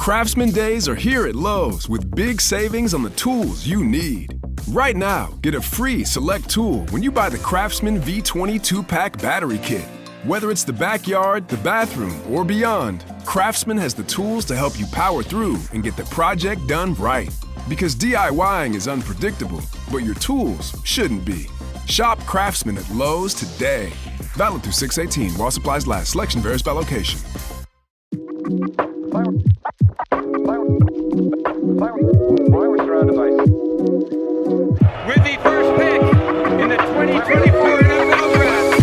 Craftsman Days are here at Lowe's with big savings on the tools you need. Right now, get a free select tool when you buy the Craftsman V20 2-pack battery kit. Whether it's the backyard, the bathroom, or beyond, Craftsman has the tools to help you power through and get the project done right. Because DIYing is unpredictable, but your tools shouldn't be. Shop Craftsman at Lowe's today. Valid through 6/18 while supplies last. Selection varies by location. With the first pick in the 2024 NFL Draft.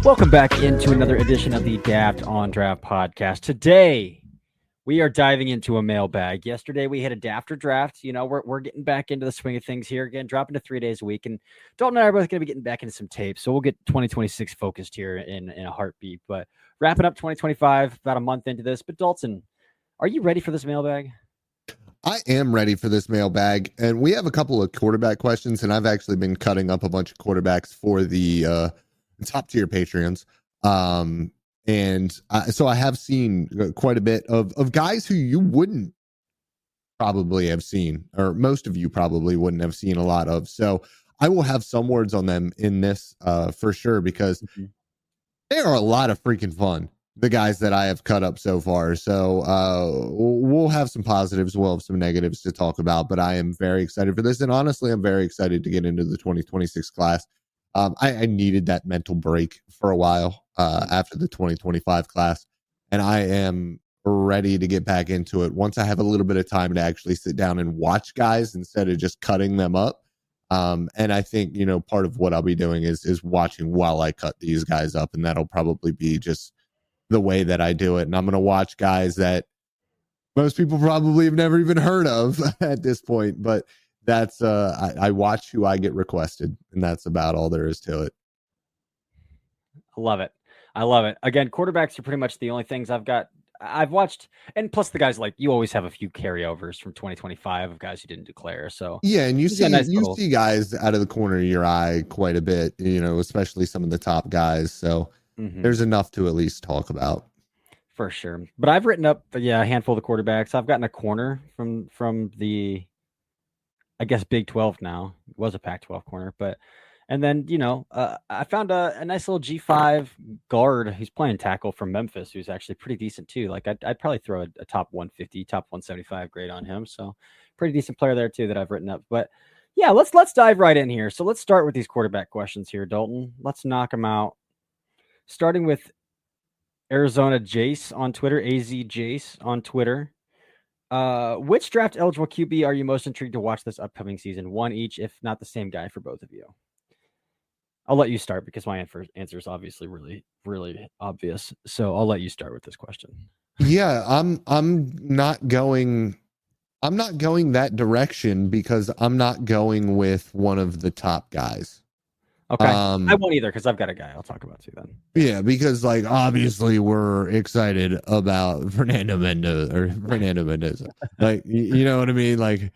Welcome back into another edition of the Daft on Draft podcast. Today, we are diving into a mailbag. Yesterday, we had a Dafter draft. You know, we're getting back into the swing of things here again, dropping to 3 days a week. And Dalton and I are both going to be getting back into some tape. So we'll get 2026 focused here in a heartbeat. But wrapping up 2025, about a month into this. But Dalton, are you ready for this mailbag? I am ready for this mailbag. And we have a couple of quarterback questions. And I've actually been cutting up a bunch of quarterbacks for the top tier Patreons. So I have seen quite a bit of guys who you wouldn't probably have seen, or most of you probably wouldn't have seen a lot of. So I will have some words on them in this for sure, because they are a lot of freaking fun, the guys that I have cut up so far. So we'll have some positives, we'll have some negatives to talk about, but I am very excited for this. And honestly, I'm very excited to get into the 2026 class. I needed that mental break for a while after the 2025 class, and I am ready to get back into it once I have a little bit of time to actually sit down and watch guys instead of just cutting them up. And I think, you know, part of what I'll be doing is watching while I cut these guys up, and that'll probably be just the way that I do it. And I'm going to watch guys that most people probably have never even heard of at this point, but that's I watch who I get requested, and that's about all there is to it. I love it. Again, quarterbacks are pretty much the only things I've watched, and plus the guys, like, you always have a few carryovers from 2025 of guys who didn't declare. So yeah, and you see guys out of the corner of your eye quite a bit, you know, especially some of the top guys. So there's enough to at least talk about. For sure. But I've written up a handful of the quarterbacks. I've gotten a corner from the, I guess, Big 12 now. It was a Pac-12 corner, and then, you know, I found a nice little G5 guard who's playing tackle from Memphis, who's actually pretty decent too. Like, I'd probably throw a top 150, top 175 grade on him. So pretty decent player there too that I've written up. But yeah, let's dive right in here. So let's start with these quarterback questions here, Dalton. Let's knock them out. Starting with Arizona Jace on Twitter, AZ Jace on Twitter. Which draft eligible QB are you most intrigued to watch this upcoming season? One each, if not the same guy for both of you. I'll let you start because my answer is obviously really, really obvious. So I'll let you start with this question. Yeah, I'm not going that direction because I'm not going with one of the top guys. Okay. I won't either because I've got a guy I'll talk about too then. Yeah, because, like, obviously we're excited about Fernando Mendoza. Like, you know what I mean? Like,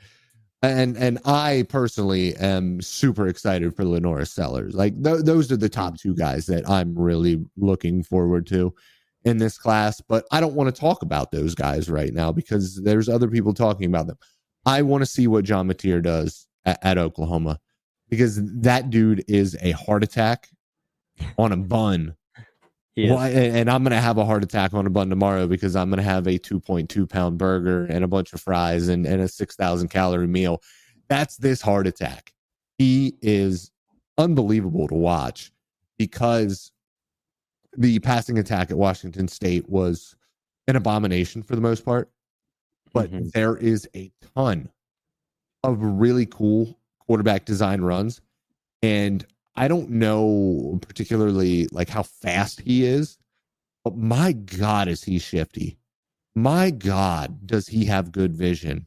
and I personally am super excited for Lenora Sellers. Like, those are the top two guys that I'm really looking forward to in this class. But I don't want to talk about those guys right now because there's other people talking about them. I want to see what John Mateer does at Oklahoma, because that dude is a heart attack on a bun. Well, and I'm going to have a heart attack on a bun tomorrow because I'm going to have a 2.2 pound burger and a bunch of fries and a 6,000 calorie meal. That's this heart attack. He is unbelievable to watch because the passing attack at Washington State was an abomination for the most part. But there is a ton of really cool quarterback design runs. And I don't know particularly like how fast he is, but my God, is he shifty. My God, does he have good vision.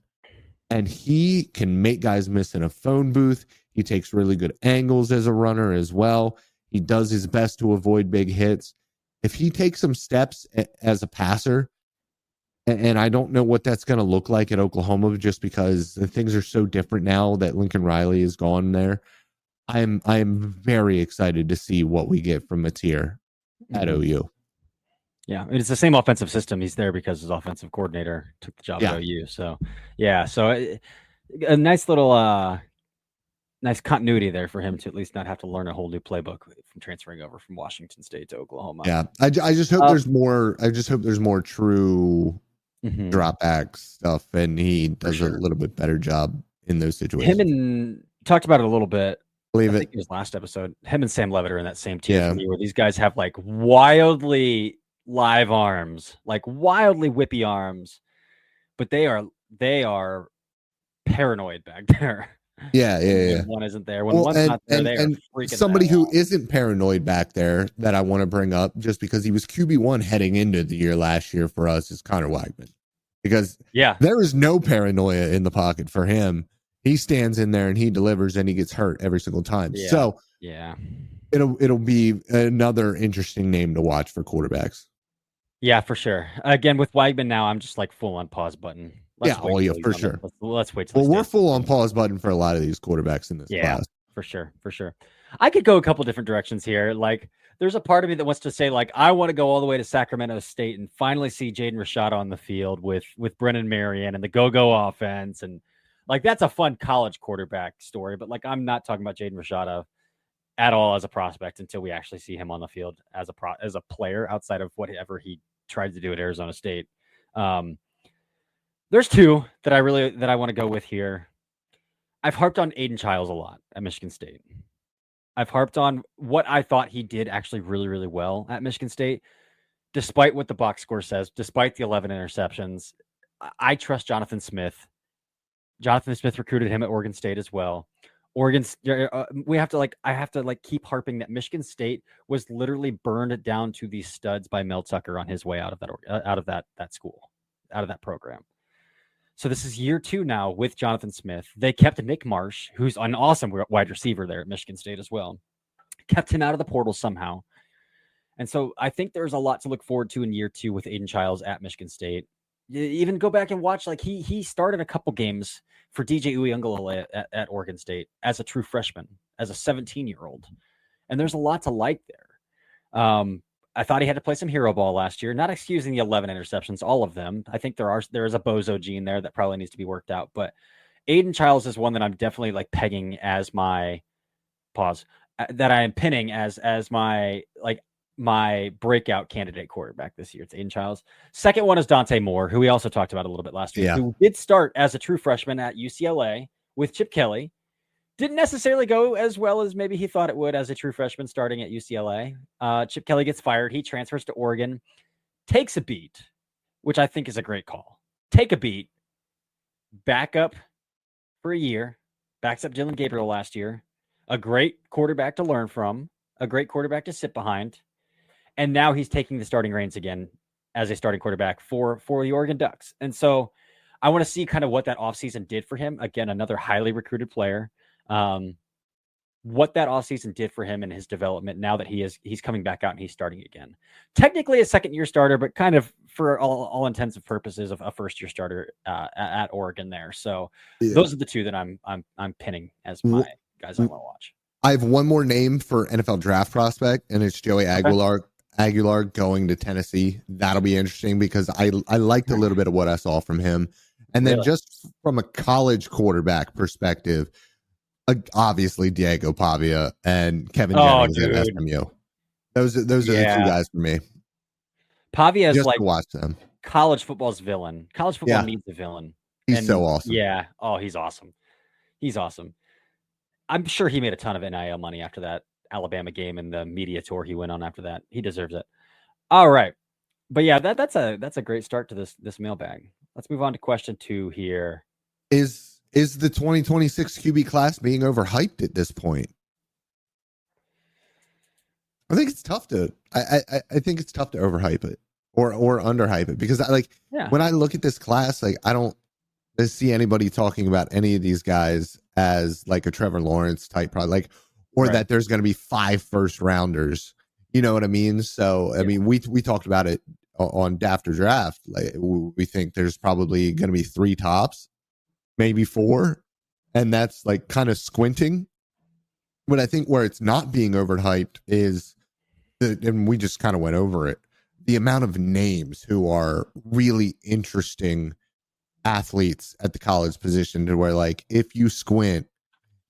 And he can make guys miss in a phone booth. He takes really good angles as a runner as well. He does his best to avoid big hits. If he takes some steps as a passer, And I don't know what that's going to look like at Oklahoma, just because the things are so different now that Lincoln Riley is gone there. I'm very excited to see what we get from Mateer at OU. Yeah, it's the same offensive system. He's there because his offensive coordinator took the job at OU. So, a nice little nice continuity there for him to at least not have to learn a whole new playbook from transferring over from Washington State to Oklahoma. Yeah, I just hope there's more. I just hope there's more true drop back stuff, and he does a little bit better job in those situations. Him and talked about it a little bit. I think it was last episode. Him and Sam Levitt are in that same tier for me, where these guys have like wildly live arms, like wildly whippy arms, but they are paranoid back there. Yeah. When one isn't there. When one's not there, they are freaking somebody who isn't paranoid back there that I want to bring up, just because he was QB1 heading into the year last year for us, is Connor Weigman. Because there is no paranoia in the pocket for him. He stands in there and he delivers, and he gets hurt every single time. Yeah. So it'll be another interesting name to watch for quarterbacks. Yeah, for sure. Again, with Weigman now, I'm just like full on pause button. For sure. Let's wait. Well, we're full on pause button for a lot of these quarterbacks in this class. For sure. I could go a couple different directions here. Like, there's a part of me that wants to say, like, I want to go all the way to Sacramento State and finally see Jaden Rashada on the field with Brennan Marion and the go-go offense. And like, that's a fun college quarterback story. But like, I'm not talking about Jaden Rashada at all as a prospect until we actually see him on the field as a player outside of whatever he tried to do at Arizona State. There's two that I want to go with here. I've harped on Aiden Childs a lot at Michigan State. I've harped on what I thought he did actually really, really well at Michigan State, despite what the box score says, despite the 11 interceptions. I trust Jonathan Smith. Jonathan Smith recruited him at Oregon State as well. I have to keep harping that Michigan State was literally burned down to these studs by Mel Tucker on his way out of that school, out of that program. So this is year 2 now with Jonathan Smith. They kept Nick Marsh, who's an awesome wide receiver there at Michigan State as well. Kept him out of the portal somehow. And so I think there's a lot to look forward to in year 2 with Aiden Childs at Michigan State. You even go back and watch, like he started a couple games for DJ Uiagalelei at Oregon State as a true freshman, as a 17-year-old. And there's a lot to like there. I thought he had to play some hero ball last year, not excusing the 11 interceptions, all of them. I think there is a bozo gene there that probably needs to be worked out. But Aiden Childs is one that I'm definitely like pegging as my that I am pinning as my breakout candidate quarterback this year. It's Aiden Childs. Second one is Dante Moore, who we also talked about a little bit last week, who did start as a true freshman at UCLA with Chip Kelly. Didn't necessarily go as well as maybe he thought it would as a true freshman starting at UCLA. Chip Kelly gets fired. He transfers to Oregon, takes a beat, which I think is a great call. Take a beat, back up for a year, backs up Dylan Gabriel last year, a great quarterback to learn from, a great quarterback to sit behind, and now he's taking the starting reins again as a starting quarterback for the Oregon Ducks. And so I want to see kind of what that offseason did for him. Again, another highly recruited player. What that offseason did for him and his development now that he's coming back out and he's starting again. Technically a second-year starter, but kind of for all intents and purposes of a first-year starter at Oregon there. So those are the two that I'm pinning as my guys I want to watch. I have one more name for NFL draft prospect, and it's Joey Aguilar going to Tennessee. That'll be interesting because I liked a little bit of what I saw from him. And then just from a college quarterback perspective, obviously Diego Pavia and Kevin Jennings at SMU. Those are the two guys for me. Pavia is just like to watch them. College football's villain. College football needs a villain. He's so awesome. Yeah. Oh, he's awesome. He's awesome. I'm sure he made a ton of NIL money after that Alabama game and the media tour he went on after that. He deserves it. All right. But yeah, that's a great start to this mailbag. Let's move on to question 2 here. Is the 2026 QB class being overhyped at this point? I think it's tough to. I think it's tough to overhype it or underhype it because when I look at this class, like I don't see anybody talking about any of these guys as like a Trevor Lawrence type product, that there's going to be 5 first rounders. You know what I mean? So I mean, we talked about it on after draft, like we think there's probably going to be 3 tops, maybe 4, and that's like kind of squinting. But I think where it's not being overhyped is and we just kind of went over it, the amount of names who are really interesting athletes at the college position, to where like if you squint,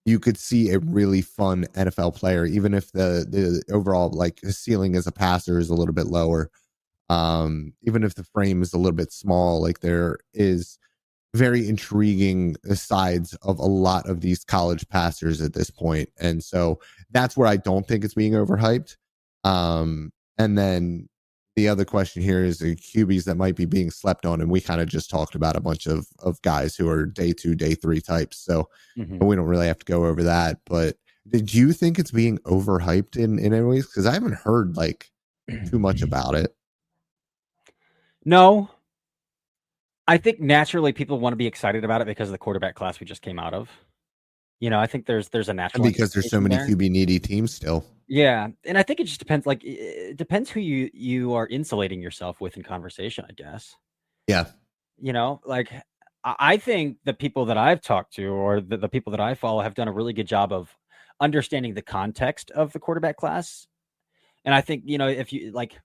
you could see a really fun NFL player, even if the overall like ceiling as a passer is a little bit lower. Even if the frame is a little bit small, like there is very intriguing sides of a lot of these college passers at this point. And so that's where I don't think it's being overhyped. And then the other question here is the QBs that might be being slept on. And we kind of just talked about a bunch of guys who are day 2, day 3 types. So we don't really have to go over that. But did you think it's being overhyped in any ways? Because I haven't heard like too much about it. No. I think naturally people want to be excited about it because of the quarterback class we just came out of. I think there's a natural, and because there's so many QB needy teams still. Yeah, and I think it just depends. Like, it depends who you are insulating yourself with in conversation, I guess. Yeah. Like I think the people that I've talked to or the people that I follow have done a really good job of understanding the context of the quarterback class. And I think, if you like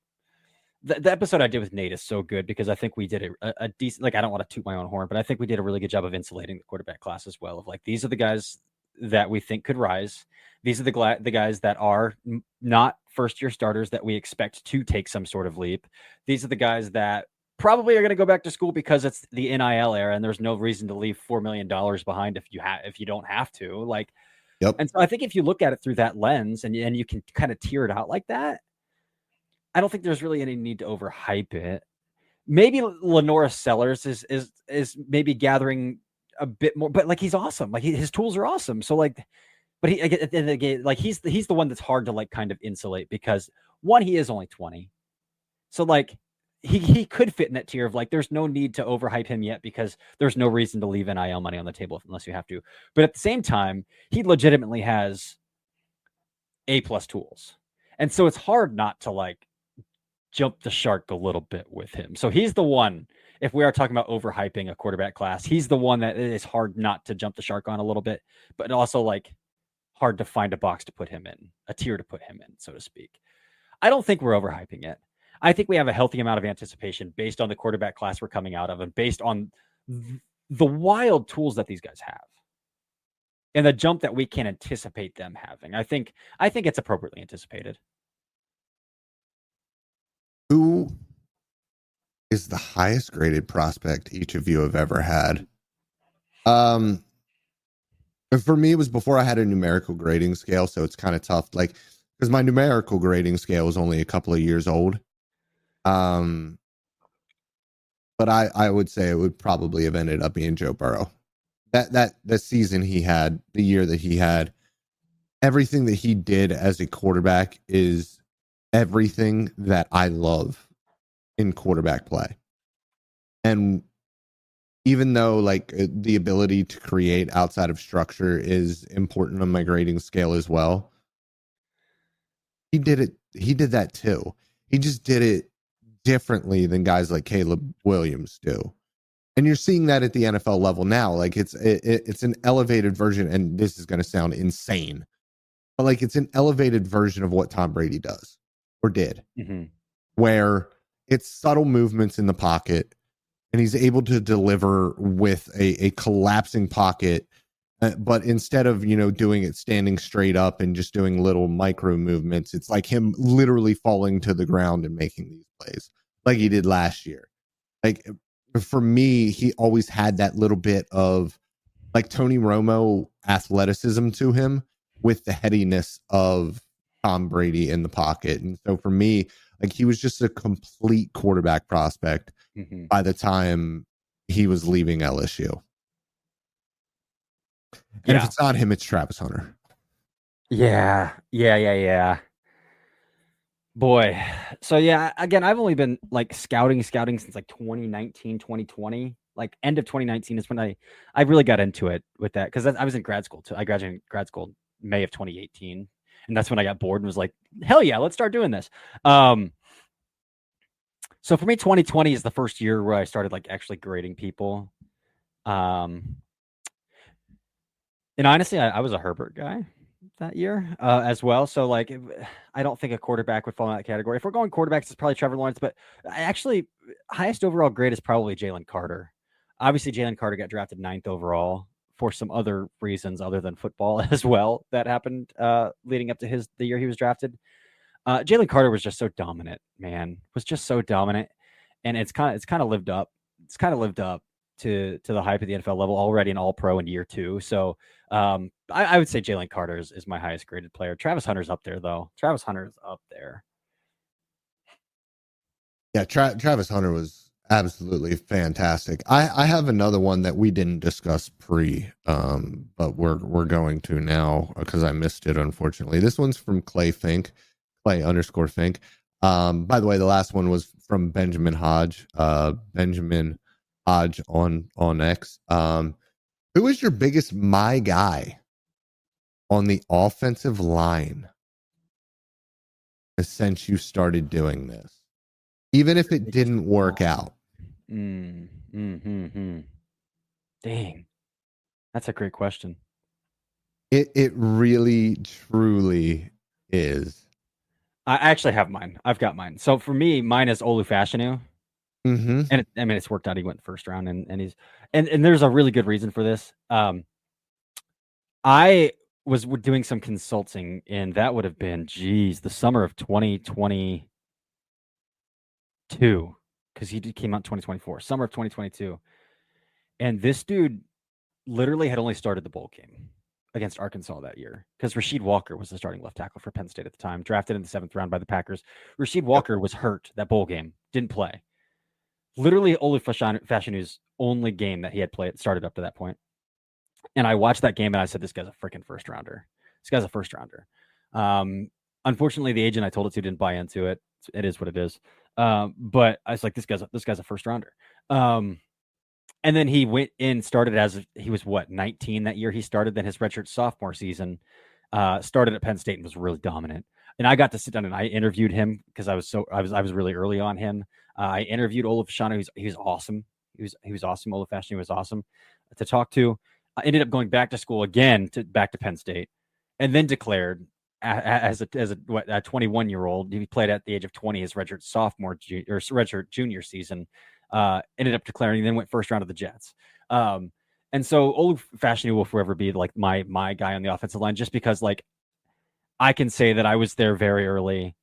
the episode I did with Nate is so good because I think we did a decent, like, I don't want to toot my own horn, but I think we did a really good job of insulating the quarterback class as well. Of like, these are the guys that we think could rise. These are the guys that are not first-year starters that we expect to take some sort of leap. These are the guys that probably are going to go back to school because it's the NIL era and there's no reason to leave $4 million behind if you don't have to. Like, yep. And so I think if you look at it through that lens and you can kind of tear it out like that, I don't think there's really any need to overhype it. Maybe Lenora Sellers is maybe gathering a bit more, but like he's awesome. Like his tools are awesome. So like, but he at the end of the game, like he's the one that's hard to like kind of insulate because one, he is only 20. So like he could fit in that tier of like, there's no need to overhype him yet because there's no reason to leave NIL money on the table unless you have to. But at the same time, he legitimately has A+ tools. And so it's hard not to like jump the shark a little bit with him. So he's the one, if we are talking about overhyping a quarterback class, he's the one that is hard not to jump the shark on a little bit, but also like hard to find a box to put him in, a tier to put him in, so to speak. I don't think we're overhyping it. I think we have a healthy amount of anticipation based on the quarterback class we're coming out of and based on the wild tools that these guys have and the jump that we can anticipate them having. I think it's appropriately anticipated. Who is the highest graded prospect each of you have ever had? For me, it was before I had a numerical grading scale, so it's kind of tough. Like, because my numerical grading scale is only a couple of years old. But I would say it would probably have ended up being Joe Burrow. That season he had, the year that he had, everything that he did as a quarterback is everything that I love in quarterback play. And even though like the ability to create outside of structure is important on my grading scale as well, he did that too. He just did it differently than guys like Caleb Williams do. And you're seeing that at the NFL level now. Like it's an elevated version, and this is going to sound insane, but like it's an elevated version of what Tom Brady does or did, where it's subtle movements in the pocket, and he's able to deliver with a collapsing pocket. But instead of, doing it standing straight up and just doing little micro movements, it's like him literally falling to the ground and making these plays like he did last year. Like for me, he always had that little bit of like Tony Romo athleticism to him with the headiness of Tom Brady in the pocket. And so for me, like he was just a complete quarterback prospect by the time he was leaving LSU. And if it's not him, it's Travis Hunter. Yeah. Boy. So yeah, again, I've only been like scouting since like 2019, 2020. Like end of 2019 is when I really got into it with that because I was in grad school too. I graduated grad school May of 2018, and that's when I got bored and was like, hell yeah, let's start doing this. So for me, 2020 is the first year where I started like actually grading people. And honestly, I was a Herbert guy that year as well. So like, I don't think a quarterback would fall in that category. If we're going quarterbacks, it's probably Trevor Lawrence. But actually, highest overall grade is probably Jalen Carter. Obviously, Jalen Carter got drafted 9th overall for some other reasons other than football as well that happened leading up to the year he was drafted. Jalen Carter was just so dominant, man. Was just so dominant, and it's kind of lived up. It's kind of lived up to the hype at the NFL level already, an All Pro in year 2. So I would say Jalen Carter is my highest graded player. Travis Hunter's up there though. Travis Hunter's up there. Yeah, Travis Hunter was absolutely fantastic. I have another one that we didn't discuss but we're going to now because I missed it, unfortunately. This one's from Clay _Fink. By the way, the last one was from Benjamin Hodge. Benjamin Hodge on X. Who is your biggest my guy on the offensive line since you started doing this? Even if it didn't work out. Dang. That's a great question. It really, truly is. I actually have mine. I've got mine. So for me, mine is Olu Fashanu. Mm-hmm. And it's worked out. He went first round, and he's and there's a really good reason for this. I was doing some consulting, and that would have been the summer of 2022, because he came out in 2024, summer of 2022, and this dude literally had only started the bowl game against Arkansas that year because Rasheed Walker was the starting left tackle for Penn State at the time, drafted in the 7th round by the Packers. Rasheed Walker was hurt that bowl game, didn't play. Literally Olu Fashanu's only game that he had played started up to that point. And I watched that game and I said, this guy's a freaking first rounder. This guy's a first rounder. Unfortunately, the agent I told it to didn't buy into it. It is what it is. But I was like, this guy's a first rounder. And then he went in, started he was 19 that year. He started, then his redshirt sophomore season, started at Penn State and was really dominant. And I got to sit down and I interviewed him because I was really early on him. I interviewed Olu Fashanu. He was awesome. He was awesome. Olu Fashanu was awesome to talk to. I ended up going back to school again back to Penn State, and then declared as a 21-year-old. He played at the age of 20 his redshirt redshirt junior season. Ended up declaring, and then went first round of the Jets. And so Olu Fashanu will forever be like my guy on the offensive line, just because like I can say that I was there very early.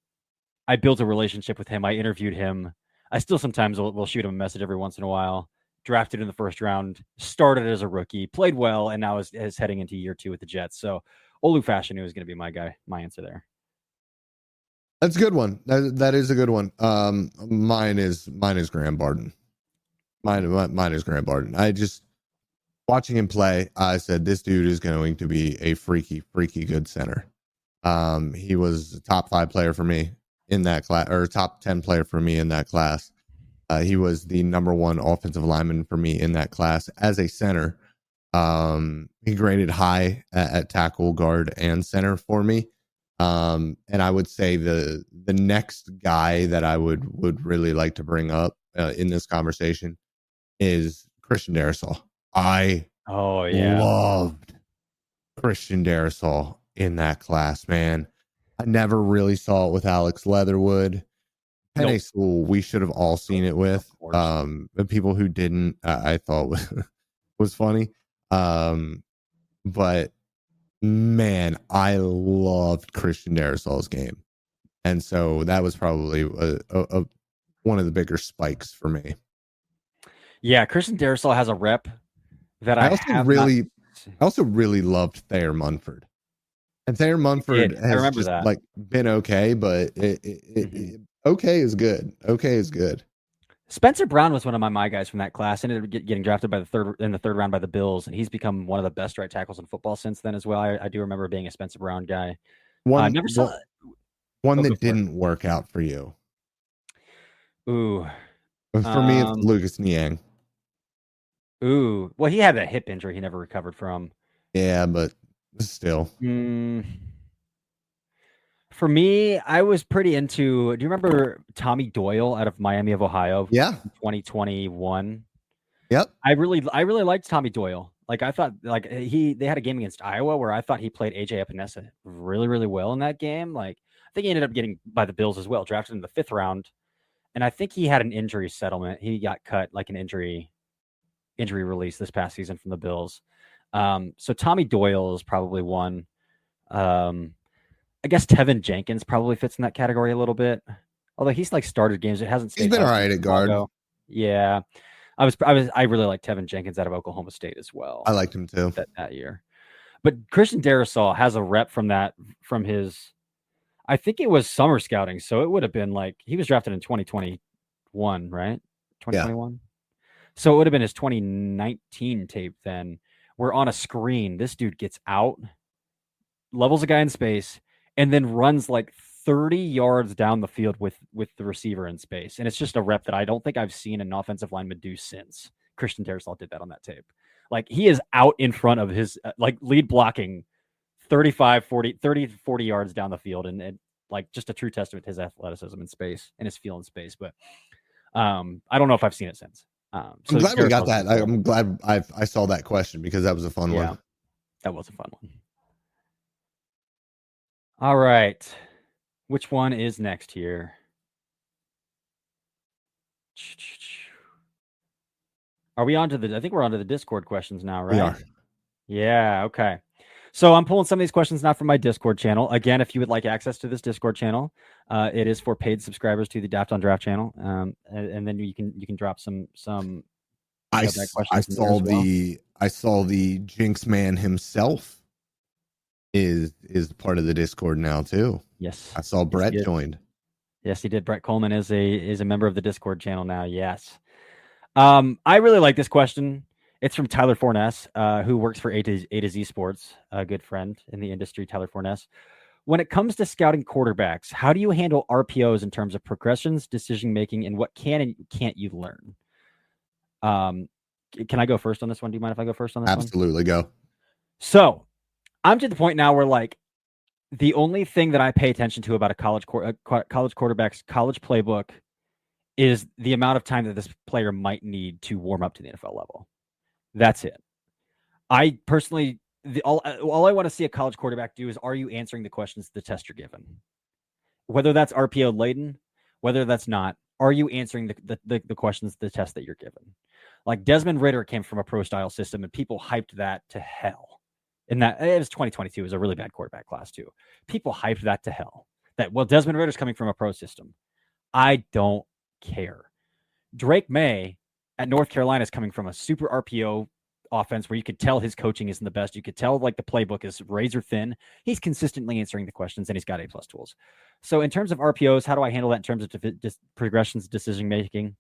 I built a relationship with him. I interviewed him. I still sometimes will shoot him a message every once in a while. Drafted in the first round, started as a rookie, played well, and now is heading into year 2 with the Jets. So Olu Fashanu is going to be my guy, my answer there. That's a good one. That is a good one. Mine is Graham Barden. Mine is Graham Barden. I just, watching him play, I said, this dude is going to be a freaky good center. He was a top 5 player for me in that class, or top 10 player for me in that class. He was the number 1 offensive lineman for me in that class as a center. He graded high at tackle, guard, and center for me. And I would say the next guy that I would really like to bring up in this conversation is Christian Darrisaw. I loved Christian Darrisaw in that class, man. I never really saw it with Alex Leatherwood. Penny Sewell, we should have all seen it with. The people who didn't, I thought was funny. But man, I loved Christian Darrisaw's game, and so that was probably one of the bigger spikes for me. Yeah, Christian Darrisaw has a rep that I also really loved Thayer Munford. And Thayer Munford has just like been okay, but okay is good. Okay is good. Spencer Brown was one of my guys from that class. Ended up getting drafted in the third round by the Bills, and he's become one of the best right tackles in football since then as well. I do remember being a Spencer Brown guy. One that didn't work out for you. Ooh, for me, it's Lucas Niang. Ooh, well, he had that hip injury he never recovered from. Yeah, but still. For me, I was pretty into. Do you remember Tommy Doyle out of Miami of Ohio? Yeah. 2021. Yep. I really liked Tommy Doyle. Like I thought, like they had a game against Iowa where I thought he played AJ Epinesa really, really well in that game. Like I think he ended up getting by the Bills as well, drafted in the 5th round, and I think he had an injury settlement. He got cut like an injury release this past season from the Bills. So Tommy Doyle is probably one. I guess Tevin Jenkins probably fits in that category a little bit. Although he's like started games, it hasn't stayed. He's been all right at guard. Yeah, I really like Tevin Jenkins out of Oklahoma State as well. I liked him too that year. But Christian Darrisaw has a rep from his, I think it was summer scouting, so it would have been like he was drafted in 2021, right? 2021. Yeah. So it would have been his 2019 tape then. Where on a screen, this dude gets out, levels a guy in space, and then runs like 30 yards down the field with the receiver in space. And it's just a rep that I don't think I've seen an offensive lineman do since. Christian Darrisaw did that on that tape. Like he is out in front of his like lead blocking 30 to 40 yards down the field. And like just a true testament to his athleticism in space and his feel in space. But I don't know if I've seen it since. So I'm glad we got that. I'm glad I saw that question because that was a fun one. That was a fun one. All right. Which one is next here? Are we on to I think we're on to the Discord questions now, right? We are. Yeah, okay. So I'm pulling some of these questions now from my Discord channel. Again, if you would like access to this Discord channel, it is for paid subscribers to the Daft on Draft channel. And then you can drop some I saw the Jinx man himself is part of the Discord now too. Yes. I saw Brett joined. Yes, he did. Brett Coleman is a member of the Discord channel now. Yes. I really like this question. It's from Tyler Forness, who works for A to Z Sports, a good friend in the industry, Tyler Forness. When it comes to scouting quarterbacks, how do you handle RPOs in terms of progressions, decision-making, and what can and can't you learn? Can I go first on this one? Do you mind if I go first on this one? Absolutely, go. So I'm to the point now where like the only thing that I pay attention to about a college quarterback's college playbook is the amount of time that this player might need to warm up to the NFL level. That's it. I personally, all I want to see a college quarterback do is, are you answering the questions to the test you're given? Whether that's RPO laden, whether that's not, are you answering the questions to the test that you're given? Like Desmond Ridder came from a pro style system and people hyped that to hell. And that it was 2022. It was a really bad quarterback class too. People hyped that to hell. That, well, Desmond Ridder's coming from a pro system. I don't care. Drake May at North Carolina is coming from a super RPO offense where you could tell his coaching isn't the best. You could tell like the playbook is razor thin. He's consistently answering the questions and he's got A+ tools. So in terms of RPOs, how do I handle that in terms of progressions, decision making?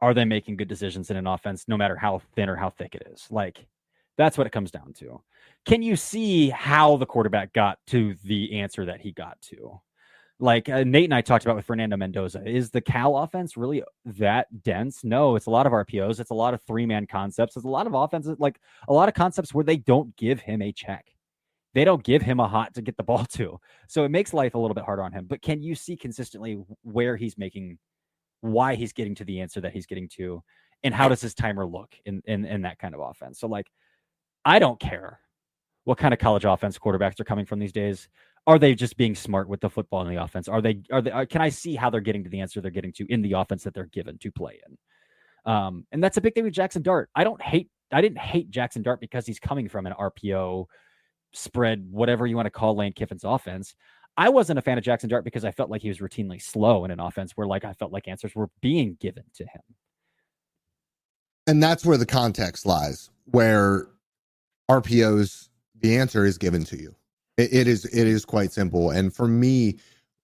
Are they making good decisions in an offense, no matter how thin or how thick it is? Like, that's what it comes down to. Can you see how the quarterback got to the answer that he got to? Like Nate and I talked about with Fernando Mendoza, is the Cal offense really that dense? No, it's a lot of RPOs. It's a lot of 3-man concepts. It's a lot of offenses, like a lot of concepts where they don't give him a check. They don't give him a hot to get the ball to. So it makes life a little bit harder on him. But can you see consistently where he's making, why he's getting to the answer that he's getting to, and how does his timer look in that kind of offense? So like, I don't care what kind of college offense quarterbacks are coming from these days. Are they just being smart with the football in the offense? Are they? Can I see how they're getting to the answer they're getting to in the offense that they're given to play in? And that's a big thing with Jackson Dart. I didn't hate Jackson Dart because he's coming from an RPO spread, whatever you want to call Lane Kiffin's offense. I wasn't a fan of Jackson Dart because I felt like he was routinely slow in an offense where like I felt like answers were being given to him. And that's where the context lies, where RPOs, the answer is given to you. It is quite simple. And for me,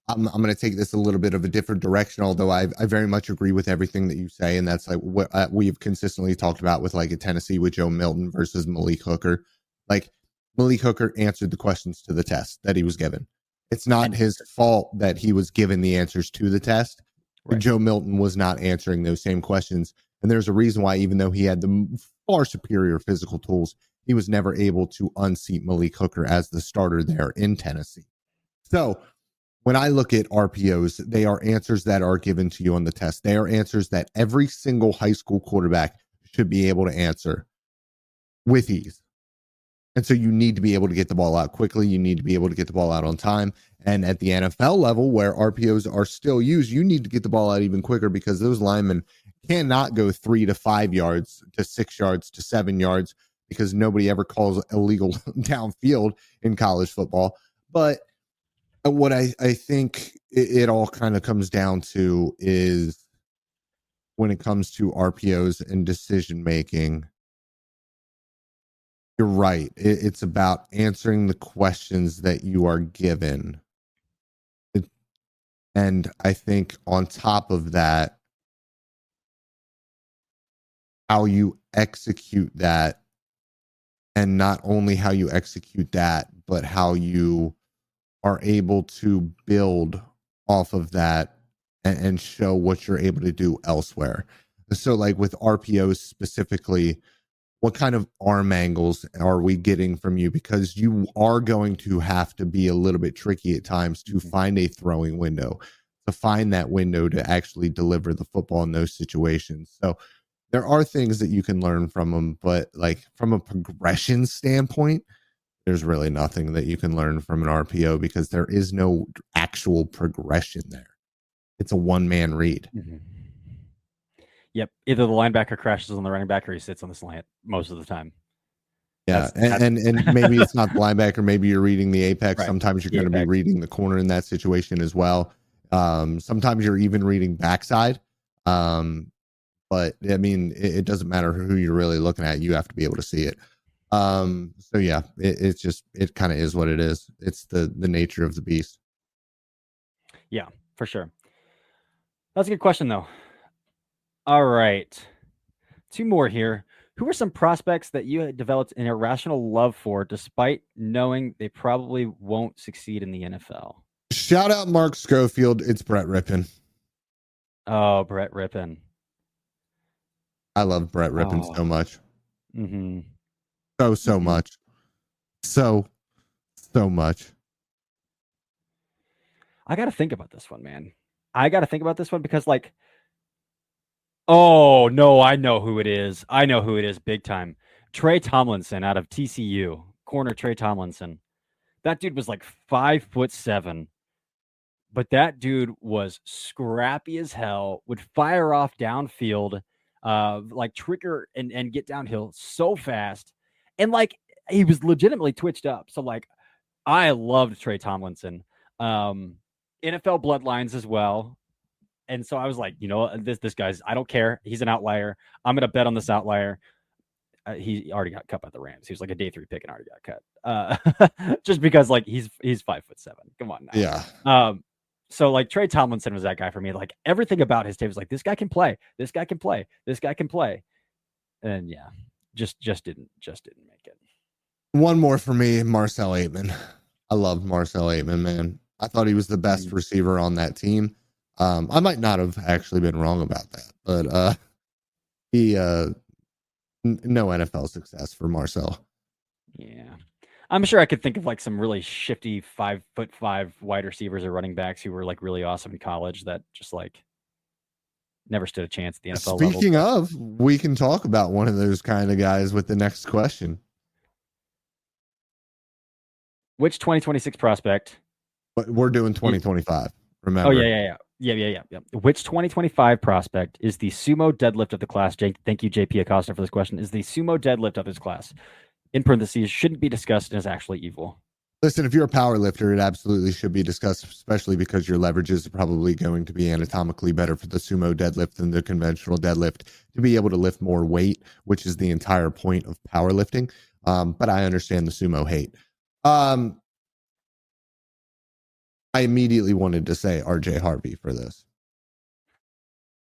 I'm going to take this a little bit of a different direction, although I very much agree with everything that you say. And that's like what we've consistently talked about with like a Tennessee with Joe Milton versus Malik Hooker. Like Malik Hooker answered the questions to the test that he was given. It's not his fault that he was given the answers to the test. Right. Joe Milton was not answering those same questions. And there's a reason why, even though he had the far superior physical tools, he was never able to unseat Malik Hooker as the starter there in Tennessee. So when I look at RPOs, they are answers that are given to you on the test. They are answers that every single high school quarterback should be able to answer with ease. And so you need to be able to get the ball out quickly. You need to be able to get the ball out on time. And at the NFL level, where RPOs are still used, you need to get the ball out even quicker because those linemen cannot go 3 to 5 yards to 6 yards to 7 yards because nobody ever calls illegal downfield in college football. But what I think it all kind of comes down to is when it comes to RPOs and decision making, you're right. It's about answering the questions that you are given. And I think on top of that, how you execute that, and not only how you execute that, but how you are able to build off of that and show what you're able to do elsewhere. So like with RPOs specifically, what kind of arm angles are we getting from you? Because you are going to have to be a little bit tricky at times to find a throwing window, to find that window to actually deliver the football in those situations. So there are things that you can learn from them, but like from a progression standpoint, there's really nothing that you can learn from an RPO because there is no actual progression there. It's a one-man read. Mm-hmm. Yep. Either the linebacker crashes on the running back or he sits on the slant most of the time. Yeah. And maybe it's not the linebacker. Maybe you're reading the apex. Right. Sometimes you're going to be reading the corner in that situation as well. Sometimes you're even reading backside. But I mean, it doesn't matter who you're really looking at. You have to be able to see it. So yeah, it kind of is what it is. It's the nature of the beast. Yeah, for sure. That's a good question though. All right. 2 more here. Who are some prospects that you had developed an irrational love for despite knowing they probably won't succeed in the NFL? Shout out Mark Schofield. It's Brett Rippon. Oh, Brett Rippon. I love Brett Rippon so much. Mm-hmm. So much. So much. I got to think about this one, man. I got to think about this one because like, oh no, I know who it is. I know who it is big time. Trey Tomlinson out of TCU, corner Trey Tomlinson. That dude was like 5'7", but that dude was scrappy as hell, would fire off downfield, like trigger and get downhill so fast. And like, he was legitimately twitched up. So like, I loved Trey Tomlinson. NFL bloodlines as well. And so I was like, you know, this guy's, I don't care. He's an outlier. I'm going to bet on this outlier. He already got cut by the Rams. He was like a day 3 pick and already got cut. Just because like he's 5'7". Come on now. Yeah. So like Trey Tomlinson was that guy for me. Like everything about his tape was like, this guy can play. This guy can play. This guy can play. And yeah, just didn't make it. One more for me, Marcel Aitman. I loved Marcel Aitman, man. I thought he was the best receiver on that team. I might not have actually been wrong about that, but he no NFL success for Marcel. Yeah. I'm sure I could think of like some really shifty 5'5" wide receivers or running backs who were like really awesome in college that just like never stood a chance at the NFL level. Speaking of, we can talk about one of those kind of guys with the next question. Which 2026 prospect? But we're doing 2025. Remember? Oh yeah. Which 2025 prospect is the sumo deadlift of the class? Thank you, JP Acosta, for this question. Is the sumo deadlift of his class? In parentheses, shouldn't be discussed and is actually evil. Listen, if you're a power lifter, it absolutely should be discussed, especially because your leverages are probably going to be anatomically better for the sumo deadlift than the conventional deadlift to be able to lift more weight, which is the entire point of powerlifting. But I understand the sumo hate. I immediately wanted to say RJ Harvey for this.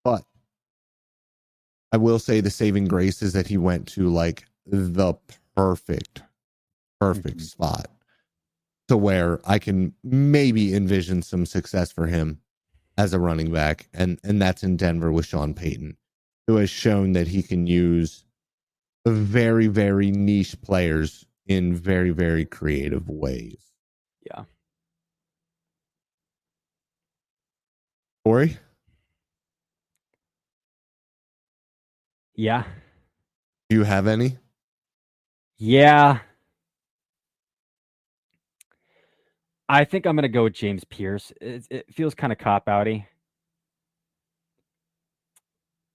But I will say the saving grace is that he went to like the perfect spot to where I can maybe envision some success for him as a running back. And that's in Denver with Sean Payton, who has shown that he can use very, very niche players in very, very creative ways. Yeah. Corey? Yeah. Do you have any? Yeah. I think I'm going to go with James Pierce. It feels kind of cop-outy.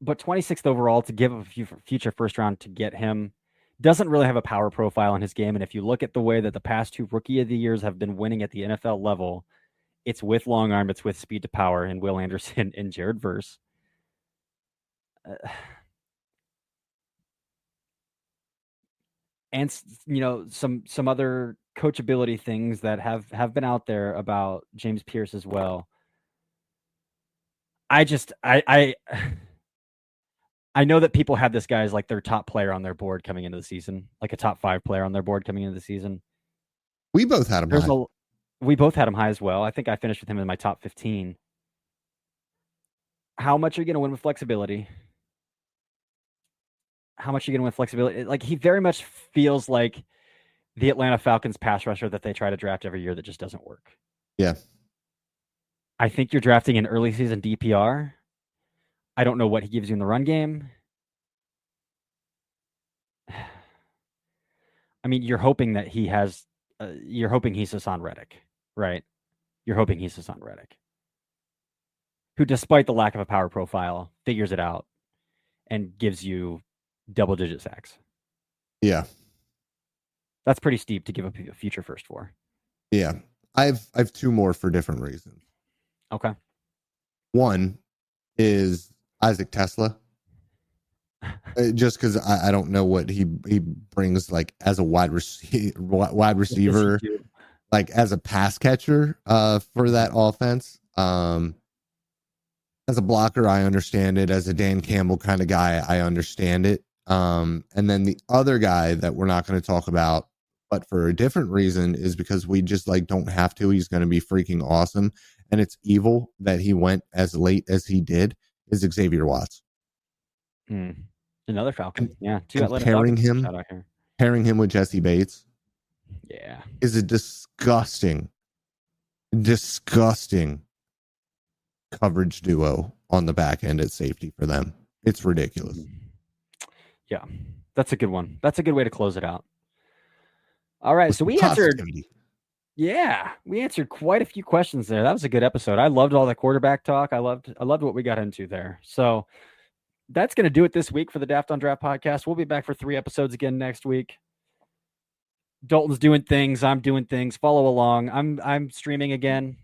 But 26th overall to give a future first round to get him doesn't really have a power profile in his game. And if you look at the way that the past 2 rookie of the years have been winning at the NFL level, it's with long arm, it's with speed to power, and Will Anderson and Jared Verse. And some other coachability things that have been out there about James Pierce as well. I know that people had this guy as like their top player on their board coming into the season, like a top 5 player on their board coming into the season. We both had him high. We both had him high as well. I think I finished with him in my top 15. How much are you going to win with flexibility? How much are you going to win flexibility? Like, he very much feels like the Atlanta Falcons pass rusher that they try to draft every year that just doesn't work. Yeah. I think you're drafting an early season DPR. I don't know what he gives you in the run game. I mean, you're hoping that he has. You're hoping he's Hassan Reddick, right? You're hoping he's Hassan Reddick, who, despite the lack of a power profile, figures it out and gives you double-digit sacks. Yeah, that's pretty steep to give a future first for. Yeah, I've 2 more for different reasons. Okay. One is Isaac Tesla. Just because I don't know what he brings, like, as a wide receiver, like as a pass catcher for that offense. As a blocker, I understand it. As a Dan Campbell kind of guy, I understand it. And then the other guy that we're not going to talk about, but for a different reason, is because we just like don't have to. He's going to be freaking awesome, and it's evil that he went as late as he did. Is Xavier Watts. Another Falcon. Yeah. Pairing him with Jesse Bates. Yeah. Is a disgusting coverage duo on the back end at safety for them. It's ridiculous. Yeah. That's a good one. That's a good way to close it out. All right. So we answered. Yeah, we answered quite a few questions there. That was a good episode. I loved all the quarterback talk. I loved what we got into there. So that's going to do it this week for the Daft on Draft podcast. We'll be back for 3 episodes again next week. Dalton's doing things. I'm doing things. Follow along. I'm streaming again.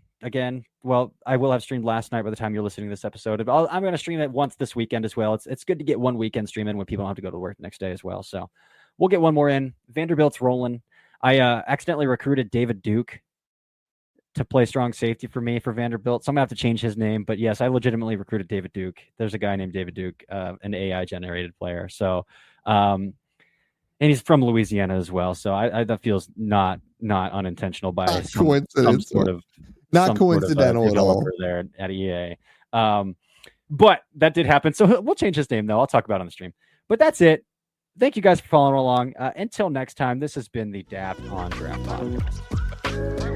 Well, I will have streamed last night by the time you're listening to this episode. I'm going to stream it once this weekend as well. It's good to get one weekend stream in when people don't have to go to work the next day as well. So we'll get one more in. Vanderbilt's rolling. I accidentally recruited David Duke to play strong safety for me for Vanderbilt. So I'm going to have to change his name. But yes, I legitimately recruited David Duke. There's a guy named David Duke, an AI-generated player. So, and he's from Louisiana as well. So that feels not unintentional by some sort of not coincidental at all there at EA. But that did happen. So we'll change his name, though. I'll talk about it on the stream. But that's it. Thank you guys for following along. Until next time, this has been the Daft on Draft podcast.